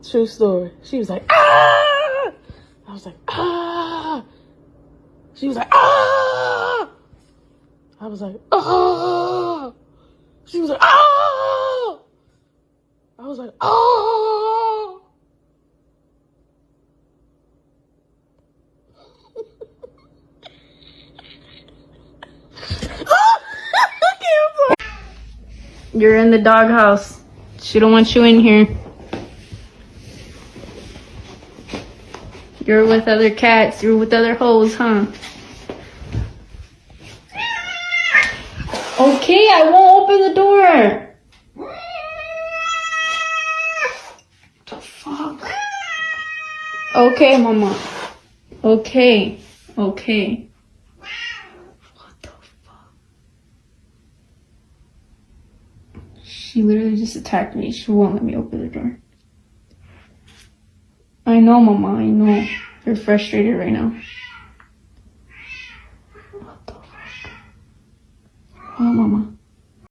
True story. She was like, ah! I was like, ah! She was like, ah! I was like, ah! She was like, ah! I was like, ah! You're in the doghouse. She don't want you in here. You're with other cats. You're with other hoes, huh? Okay, I won't open the door. What the fuck? Okay, mama. Okay. Okay. What the fuck? She literally just attacked me. She won't let me open the door. I know, mama. I know. You're frustrated right now. What the fuck? Oh, mama.